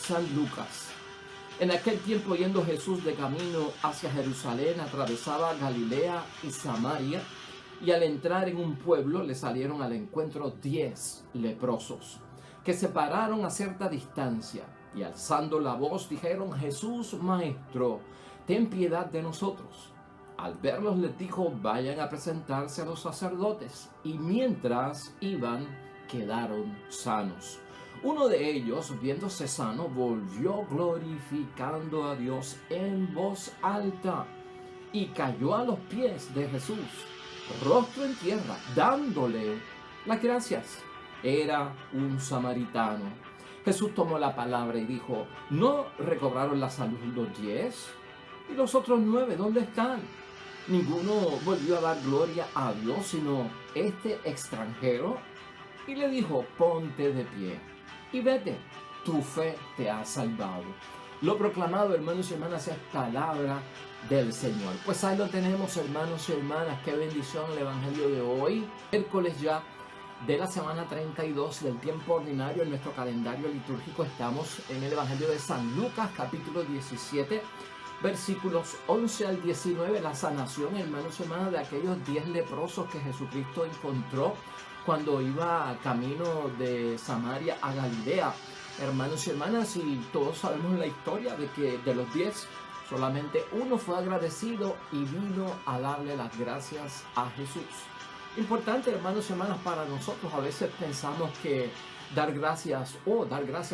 San Lucas. En aquel tiempo, yendo Jesús de camino hacia Jerusalén, atravesaba Galilea y Samaria, y al entrar en un pueblo le salieron al encuentro 10 leprosos, que se pararon a cierta distancia, y alzando la voz dijeron: Jesús, Maestro, ten piedad de nosotros. Al verlos les dijo: vayan a presentarse a los sacerdotes. Y mientras iban, quedaron sanos. Uno de ellos, viéndose sano, volvió glorificando a Dios en voz alta y cayó a los pies de Jesús, rostro en tierra, dándole las gracias. Era un samaritano. Jesús tomó la palabra y dijo: ¿no recobraron la salud los 10? ¿Y los otros 9 dónde están? Ninguno volvió a dar gloria a Dios, sino este extranjero. Y le dijo: ponte de pie y vete, tu fe te ha salvado. Lo proclamado, hermanos y hermanas, es palabra del Señor. Pues ahí lo tenemos, hermanos y hermanas. Qué bendición el evangelio de hoy, miércoles ya de la semana 32 del tiempo ordinario. En nuestro calendario litúrgico estamos en el evangelio de San Lucas, capítulo 17, versículos 11 al 19, la sanación, hermanos y hermanas, de aquellos 10 leprosos que Jesucristo encontró cuando iba camino de Samaria a Galilea. Hermanos y hermanas, y todos sabemos la historia de que de los 10, solamente uno fue agradecido y vino a darle las gracias a Jesús. Importante, hermanos y hermanas, para nosotros. A veces pensamos que dar gracias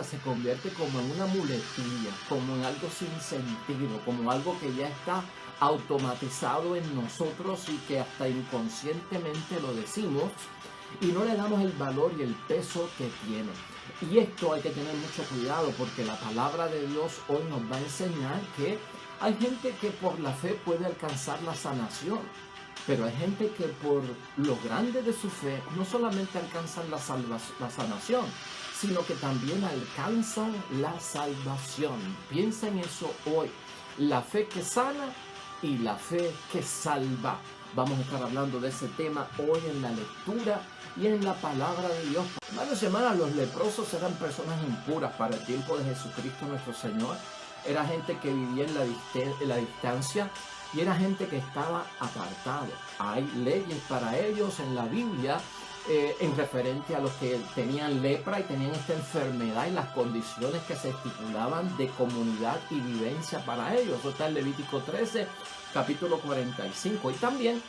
se convierte como en una muletilla, como en algo sin sentido, como algo que ya está automatizado en nosotros y que hasta inconscientemente lo decimos y no le damos el valor y el peso que tiene. Y esto hay que tener mucho cuidado, porque la palabra de Dios hoy nos va a enseñar que hay gente que por la fe puede alcanzar la sanación, pero hay gente que por lo grande de su fe no solamente alcanzan la sanación, sino que también alcanzan la salvación. Piensa en eso hoy: la fe que sana y la fe que salva. Vamos a estar hablando de ese tema hoy en la lectura y en la palabra de Dios. Hermanos y hermanas, los leprosos eran personas impuras para el tiempo de Jesucristo nuestro Señor. Era gente que vivía en la distancia y era gente que estaba apartado. Hay leyes para ellos en la Biblia en referente a los que tenían lepra y tenían esta enfermedad y las condiciones que se estipulaban de comunidad y vivencia para ellos. Eso está en Levítico 13, capítulo 45. Y también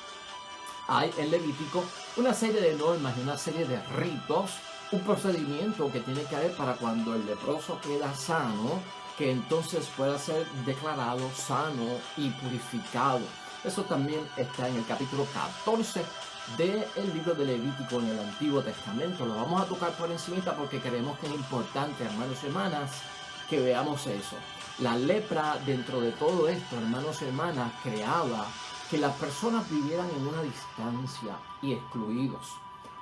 hay en Levítico una serie de normas y una serie de ritos, un procedimiento que tiene que haber para cuando el leproso queda sano, que entonces pueda ser declarado sano y purificado. Eso también está en el capítulo 14 del libro de Levítico en el Antiguo Testamento. Lo vamos a tocar por encimita porque creemos que es importante, hermanos y hermanas, que veamos eso. La lepra, dentro de todo esto, hermanos y hermanas, creaba que las personas vivieran en una distancia y excluidos.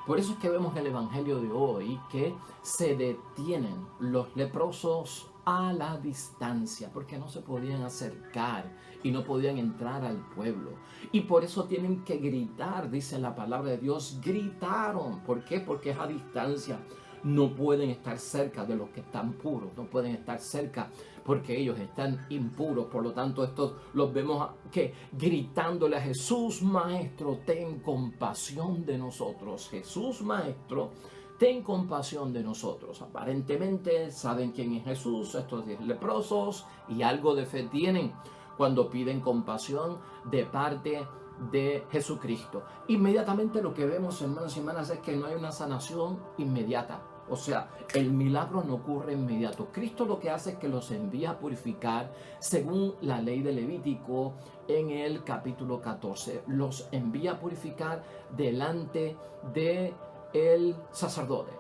Por eso es que vemos en el evangelio de hoy que se detienen los leprosos a la distancia, porque no se podían acercar y no podían entrar al pueblo. Y por eso tienen que gritar, dice la palabra de Dios. Gritaron. ¿Por qué? Porque es a distancia. No pueden estar cerca de los que están puros, no pueden estar cerca porque ellos están impuros. Por lo tanto, estos los vemos que gritándole a Jesús: Maestro, ten compasión de nosotros. Jesús, Maestro, ten compasión de nosotros. Aparentemente saben quién es Jesús, estos 10 leprosos, y algo de fe tienen cuando piden compasión de parte de Jesucristo. Inmediatamente lo que vemos, hermanos y hermanas, es que no hay una sanación inmediata. O sea, el milagro no ocurre inmediato. Cristo lo que hace es que los envía a purificar según la ley de Levítico en el capítulo 14. Los envía a purificar delante de el sacerdote.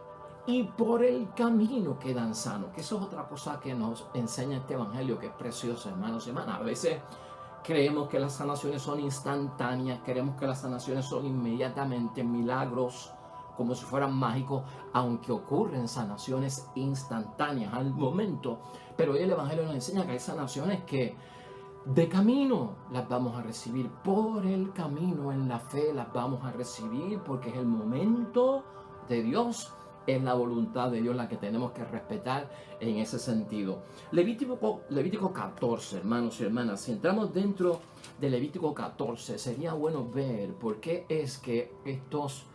Y por el camino quedan sanos. Que eso es otra cosa que nos enseña este evangelio, que es precioso, hermanos y hermanas. A veces creemos que las sanaciones son instantáneas, creemos que las sanaciones son inmediatamente milagros, como si fueran mágicos, aunque ocurren sanaciones instantáneas al momento. Pero hoy el evangelio nos enseña que hay sanaciones que de camino las vamos a recibir, por el camino en la fe las vamos a recibir, porque es el momento de Dios Es la voluntad de Dios la que tenemos que respetar en ese sentido. Levítico 14, hermanos y hermanas. Si entramos dentro de Levítico 14, sería bueno ver por qué es que estos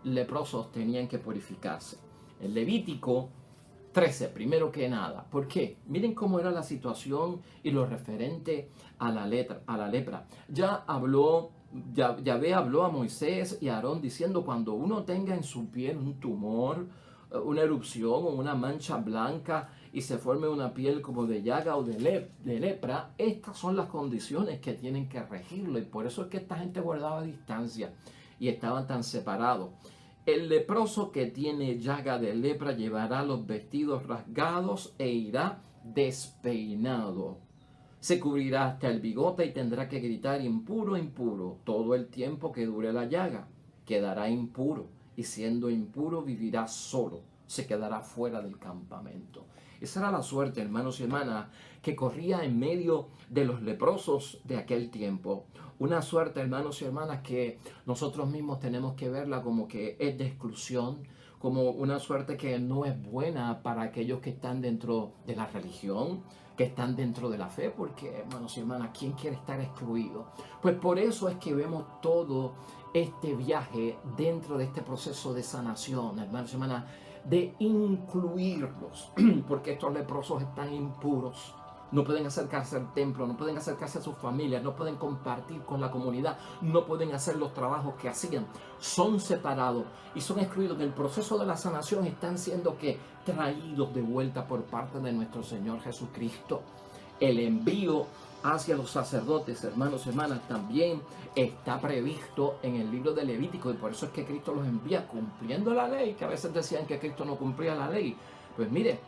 leprosos tenían que purificarse. En Levítico 13, primero que nada. ¿Por qué? Miren cómo era la situación y lo referente a la lepra. Yahvé habló a Moisés y a Aarón diciendo: cuando uno tenga en su piel un tumor, una erupción o una mancha blanca y se forme una piel como de llaga o de lepra, estas son las condiciones que tienen que regirlo, y por eso es que esta gente guardaba distancia y estaban tan separados. El leproso que tiene llaga de lepra llevará los vestidos rasgados e irá despeinado. Se cubrirá hasta el bigote y tendrá que gritar: impuro, impuro, todo el tiempo que dure la llaga. Quedará impuro, y siendo impuro vivirá solo, se quedará fuera del campamento. Esa era la suerte, hermanos y hermanas, que corría en medio de los leprosos de aquel tiempo. Una suerte, hermanos y hermanas, que nosotros mismos tenemos que verla como que es de exclusión, como una suerte que no es buena para aquellos que están dentro de la religión, que están dentro de la fe, porque, hermanos y hermanas, ¿quién quiere estar excluido? Pues por eso es que vemos todo este viaje dentro de este proceso de sanación, hermanos y hermanas, de incluirlos, porque estos leprosos están impuros. No pueden acercarse al templo, no pueden acercarse a sus familias, no pueden compartir con la comunidad, no pueden hacer los trabajos que hacían. Son separados y son excluidos. En el proceso de la sanación están siendo traídos de vuelta por parte de nuestro Señor Jesucristo. El envío hacia los sacerdotes, hermanos y hermanas, también está previsto en el libro de Levítico, y por eso es que Cristo los envía cumpliendo la ley, que a veces decían que Cristo no cumplía la ley. Pues mire,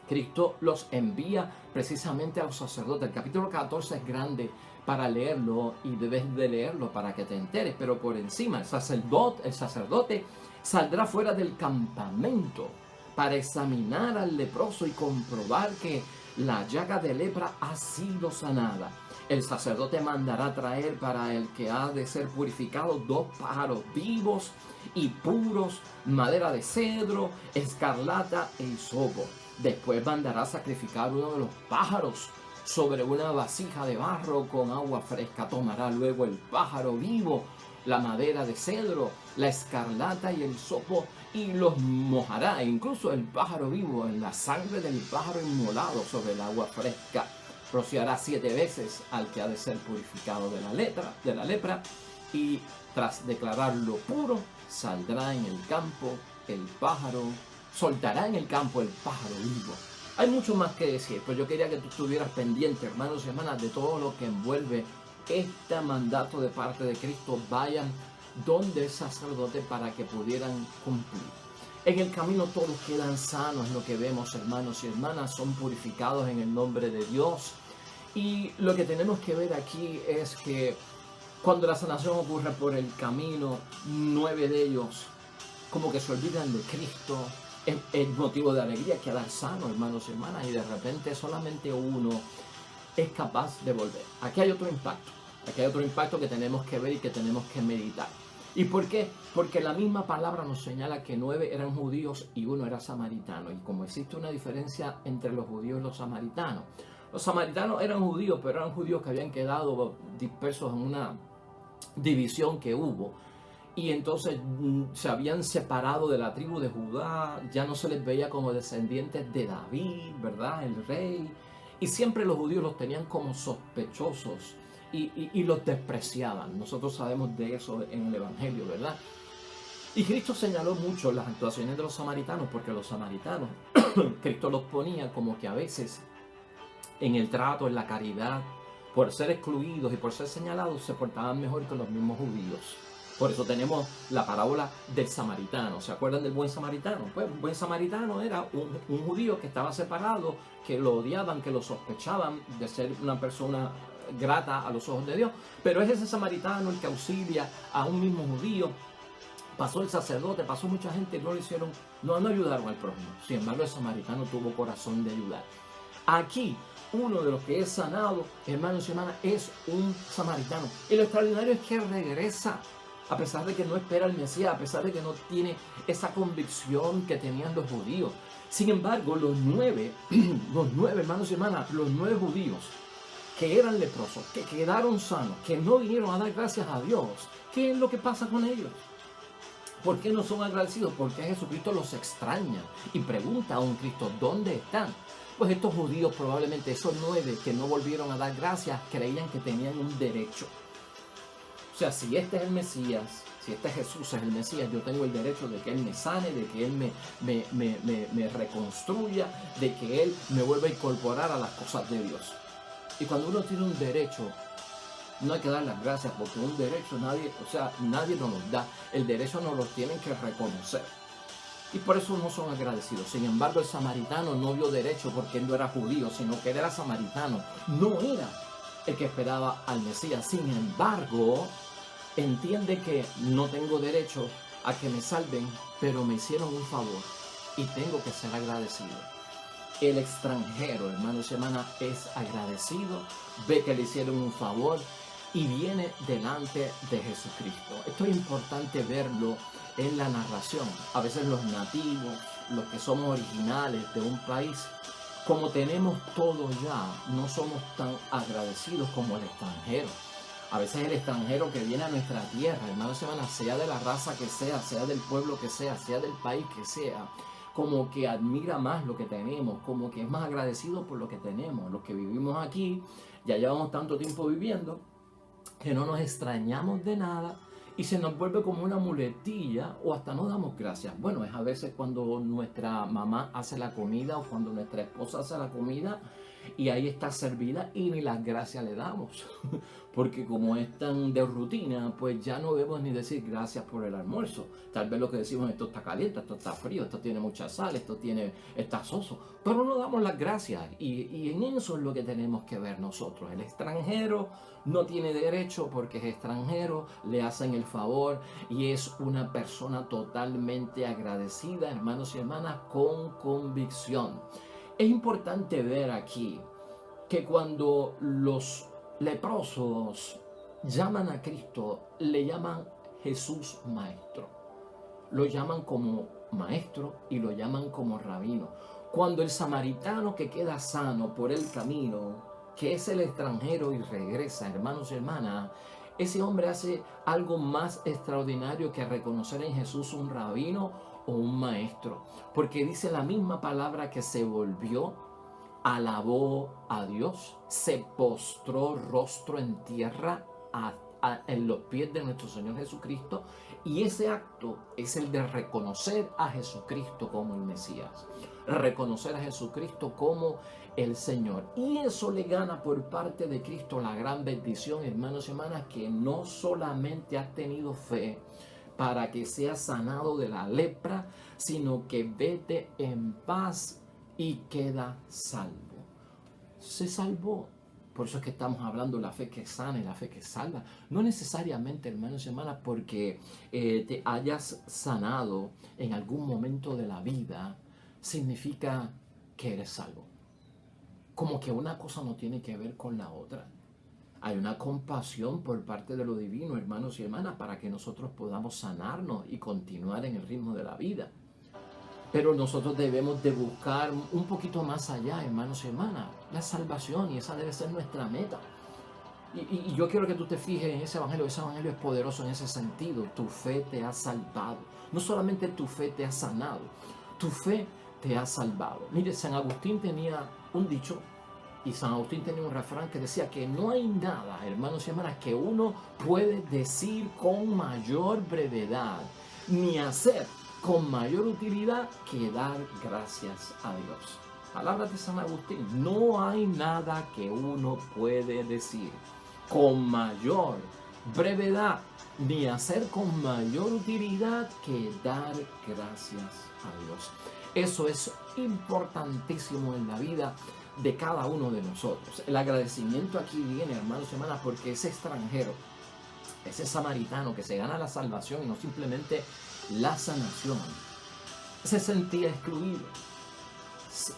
Cristo los envía precisamente a los sacerdotes. El capítulo 14 es grande para leerlo y debes de leerlo para que te enteres, pero por encima el sacerdote saldrá fuera del campamento para examinar al leproso y comprobar que la llaga de lepra ha sido sanada. El sacerdote mandará traer para el que ha de ser purificado 2 pájaros vivos y puros, madera de cedro, escarlata e hisopo. Después mandará sacrificar uno de los pájaros sobre una vasija de barro con agua fresca. Tomará luego el pájaro vivo, la madera de cedro, la escarlata y el hisopo, y los mojará, incluso el pájaro vivo, en la sangre del pájaro inmolado sobre el agua fresca. Rociará 7 veces al que ha de ser purificado de la lepra, y tras declararlo puro, saldrá en el campo el pájaro, soltará en el campo el pájaro vivo. Hay mucho más que decir, pero yo quería que tú estuvieras pendiente, hermanos y hermanas, de todo lo que envuelve este mandato de parte de Cristo. Vayan donde el sacerdote para que pudieran cumplir. En el camino todos quedan sanos, lo que vemos, hermanos y hermanas, son purificados en el nombre de Dios. Y lo que tenemos que ver aquí es que cuando la sanación ocurre por el camino, 9 de ellos como que se olvidan de Cristo. Es motivo de alegría quedar sano, hermanos y hermanas, y de repente solamente uno es capaz de volver. Aquí hay otro impacto que tenemos que ver y que tenemos que meditar. ¿Y por qué? Porque la misma palabra nos señala que 9 eran judíos y 1 era samaritano. Y como existe una diferencia entre los judíos y los samaritanos eran judíos, pero eran judíos que habían quedado dispersos en una división que hubo. Y entonces se habían separado de la tribu de Judá, ya no se les veía como descendientes de David, ¿verdad? El rey. Y siempre los judíos los tenían como sospechosos y los despreciaban. Nosotros sabemos de eso en el Evangelio, ¿verdad? Y Cristo señaló mucho las actuaciones de los samaritanos, porque los samaritanos, Cristo los ponía como que a veces en el trato, en la caridad, por ser excluidos y por ser señalados, se portaban mejor que los mismos judíos. Por eso tenemos la parábola del samaritano. ¿Se acuerdan del buen samaritano? Pues un buen samaritano era un judío que estaba separado, que lo odiaban, que lo sospechaban de ser una persona grata a los ojos de Dios. Pero es ese samaritano el que auxilia a un mismo judío. Pasó el sacerdote, pasó mucha gente, no ayudaron al prójimo. Sin embargo, el samaritano tuvo corazón de ayudar. Aquí, uno de los que es sanado, hermanos y hermanas, es un samaritano. Y lo extraordinario es que regresa. a pesar de que no espera al Mesías, a pesar de que no tiene esa convicción que tenían los judíos. Sin embargo, los nueve hermanos y hermanas, los 9 judíos que eran leprosos, que quedaron sanos, que no vinieron a dar gracias a Dios, ¿qué es lo que pasa con ellos? ¿Por qué no son agradecidos? Porque Jesucristo los extraña y pregunta a un Cristo, ¿dónde están? Pues estos judíos, probablemente esos 9 que no volvieron a dar gracias, creían que tenían un derecho. O sea, si este es el Mesías, si este Jesús es el Mesías, yo tengo el derecho de que Él me sane, de que Él me reconstruya, de que Él me vuelva a incorporar a las cosas de Dios. Y cuando uno tiene un derecho, no hay que dar las gracias, porque un derecho nadie nos los da. El derecho nos lo tienen que reconocer. Y por eso no son agradecidos. Sin embargo, el samaritano no vio derecho porque él no era judío, sino que él era samaritano. No era el que esperaba al Mesías. Sin embargo, entiende que no tengo derecho a que me salven, pero me hicieron un favor y tengo que ser agradecido. El extranjero, hermanos y hermanas, es agradecido, ve que le hicieron un favor y viene delante de Jesucristo. Esto es importante verlo en la narración. A veces los nativos, los que somos originales de un país, como tenemos todo ya, no somos tan agradecidos como el extranjero. A veces el extranjero que viene a nuestra tierra, hermanos y hermanas, sea de la raza que sea del pueblo que sea del país que sea, como que admira más lo que tenemos, como que es más agradecido por lo que tenemos. Los que vivimos aquí, ya llevamos tanto tiempo viviendo, que no nos extrañamos de nada y se nos vuelve como una muletilla o hasta no damos gracias. Bueno, es a veces cuando nuestra mamá hace la comida o cuando nuestra esposa hace la comida y ahí está servida y ni las gracias le damos. Porque como es tan de rutina, pues ya no debemos ni decir gracias por el almuerzo. Tal vez lo que decimos, esto está caliente, esto está frío, esto tiene mucha sal, está soso. Pero no damos las gracias y en eso es lo que tenemos que ver nosotros. El extranjero no tiene derecho porque es extranjero, le hacen el favor y es una persona totalmente agradecida, hermanos y hermanas, con convicción. Es importante ver aquí que cuando los leprosos llaman a Cristo, le llaman Jesús Maestro. Lo llaman como maestro y lo llaman como rabino. Cuando el samaritano que queda sano por el camino, que es el extranjero y regresa, hermanos y hermanas, ese hombre hace algo más extraordinario que reconocer en Jesús un rabino o un maestro. Porque dice la misma palabra que se volvió, alabó a Dios, se postró rostro en tierra en los pies de nuestro Señor Jesucristo, y ese acto es el de reconocer a Jesucristo como el Mesías, reconocer a Jesucristo como el Señor, y eso le gana por parte de Cristo la gran bendición, hermanos y hermanas, que no solamente has tenido fe para que seas sanado de la lepra, sino que vete en paz y queda salvo. Se salvó. Por eso es que estamos hablando de la fe que sana y la fe que salva. No necesariamente, hermanos y hermanas, porque te hayas sanado en algún momento de la vida, significa que eres salvo. Como que una cosa no tiene que ver con la otra. Hay una compasión por parte de lo divino, hermanos y hermanas, para que nosotros podamos sanarnos y continuar en el ritmo de la vida. Pero nosotros debemos de buscar un poquito más allá, hermanos y hermanas, la salvación, y esa debe ser nuestra meta. Y yo quiero que tú te fijes en ese evangelio es poderoso en ese sentido. Tu fe te ha salvado. No solamente tu fe te ha sanado, tu fe te ha salvado. Mire, San Agustín tenía un dicho, y San Agustín tenía un refrán que decía que no hay nada, hermanos y hermanas, que uno puede decir con mayor brevedad, ni hacer con mayor utilidad que dar gracias a Dios. Palabras de San Agustín. No hay nada que uno puede decir con mayor brevedad ni hacer con mayor utilidad que dar gracias a Dios. Eso es importantísimo en la vida de cada uno de nosotros. El agradecimiento aquí viene, hermanos y hermanas, porque ese extranjero, ese samaritano que se gana la salvación y no simplemente la sanación, se sentía excluido,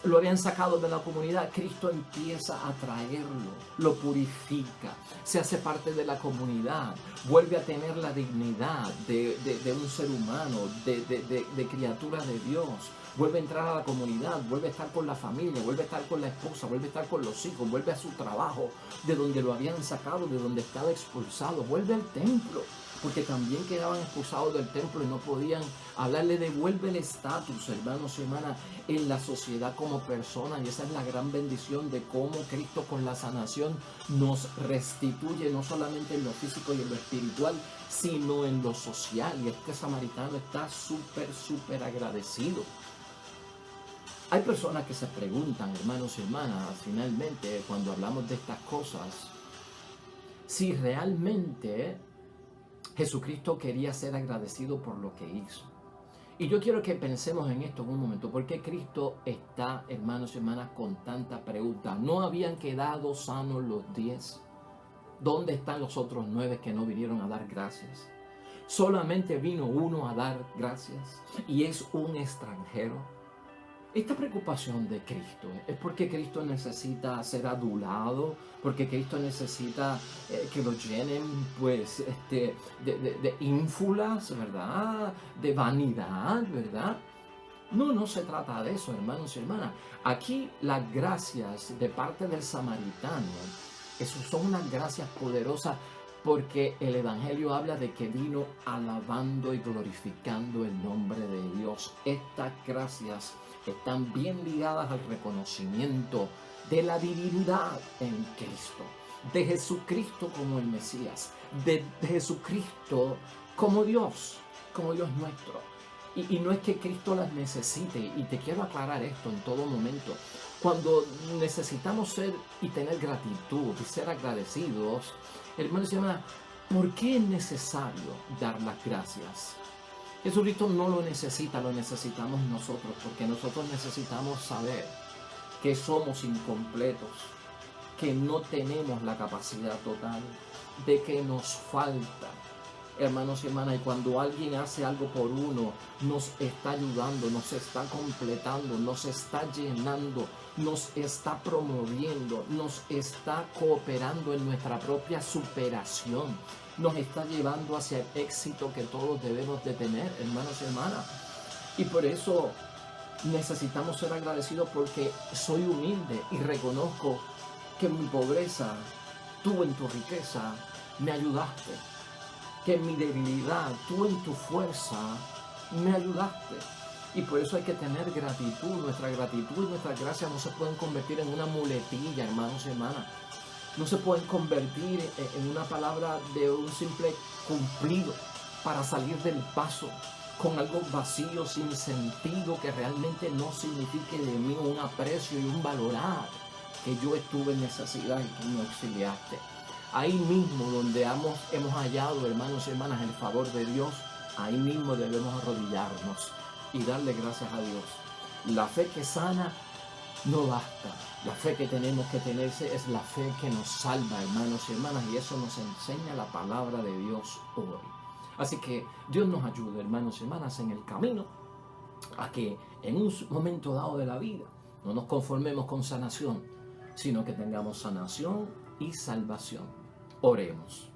lo habían sacado de la comunidad, Cristo empieza a traerlo, lo purifica, se hace parte de la comunidad, vuelve a tener la dignidad de un ser humano, de criatura de Dios, vuelve a entrar a la comunidad, vuelve a estar con la familia, vuelve a estar con la esposa, vuelve a estar con los hijos, vuelve a su trabajo, de donde lo habían sacado, de donde estaba expulsado, vuelve al templo. Porque también quedaban expulsados del templo y no podían hablarle, devuelve el estatus, hermanos y hermanas, en la sociedad como personas. Y esa es la gran bendición de cómo Cristo con la sanación nos restituye, no solamente en lo físico y en lo espiritual, sino en lo social. Y este samaritano está súper agradecido. Hay personas que se preguntan, hermanos y hermanas, finalmente, cuando hablamos de estas cosas, si realmente Jesucristo quería ser agradecido por lo que hizo. Y yo quiero que pensemos en esto en un momento. ¿Por qué Cristo está, hermanos y hermanas, con tanta pregunta? ¿No habían quedado sanos los 10? ¿Dónde están los otros 9 que no vinieron a dar gracias? Solamente vino uno a dar gracias y es un extranjero. Esta preocupación de Cristo es porque Cristo necesita ser adulado, porque Cristo necesita que lo llenen pues de ínfulas, ¿verdad? De vanidad, ¿verdad? No se trata de eso, hermanos y hermanas. Aquí las gracias de parte del samaritano, eso son unas gracias poderosas porque el Evangelio habla de que vino alabando y glorificando el nombre de Dios. Estas gracias están bien ligadas al reconocimiento de la divinidad en Cristo, de Jesucristo como el Mesías, de Jesucristo como Dios nuestro. Y no es que Cristo las necesite, y te quiero aclarar esto en todo momento. Cuando necesitamos ser y tener gratitud y ser agradecidos, hermanos y hermanas, ¿por qué es necesario dar las gracias? Jesucristo no lo necesita, lo necesitamos nosotros, porque nosotros necesitamos saber que somos incompletos, que no tenemos la capacidad total, de que nos falta. Hermanos y hermanas, y cuando alguien hace algo por uno, nos está ayudando, nos está completando, nos está llenando, nos está promoviendo, nos está cooperando en nuestra propia superación, nos está llevando hacia el éxito que todos debemos de tener, hermanos y hermanas. Y por eso necesitamos ser agradecidos, porque soy humilde y reconozco que en mi pobreza, tú en tu riqueza me ayudaste. Que en mi debilidad, tú en tu fuerza me ayudaste. Y por eso hay que tener gratitud. Nuestra gratitud y nuestras gracias no se pueden convertir en una muletilla, hermanos y hermanas. No se pueden convertir en una palabra de un simple cumplido para salir del paso con algo vacío, sin sentido, que realmente no signifique de mí un aprecio y un valorar que yo estuve en necesidad y tú me auxiliaste. Ahí mismo donde hemos hallado, hermanos y hermanas, el favor de Dios, ahí mismo debemos arrodillarnos y darle gracias a Dios. La fe que sana no basta. La fe que tenemos que tenerse es la fe que nos salva, hermanos y hermanas, y eso nos enseña la palabra de Dios hoy. Así que Dios nos ayude, hermanos y hermanas, en el camino a que en un momento dado de la vida no nos conformemos con sanación, sino que tengamos sanación y salvación. Oremos.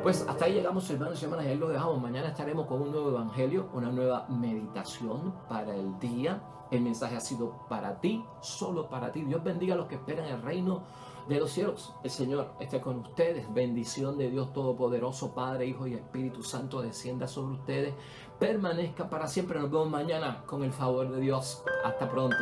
Pues hasta ahí llegamos, hermanos y hermanas, y ahí lo dejamos. Mañana estaremos con un nuevo evangelio, una nueva meditación para el día. El mensaje ha sido para ti, solo para ti. Dios bendiga a los que esperan el reino de los cielos. El Señor esté con ustedes. Bendición de Dios Todopoderoso, Padre, Hijo y Espíritu Santo, descienda sobre ustedes. Permanezca para siempre. Nos vemos mañana con el favor de Dios. Hasta pronto.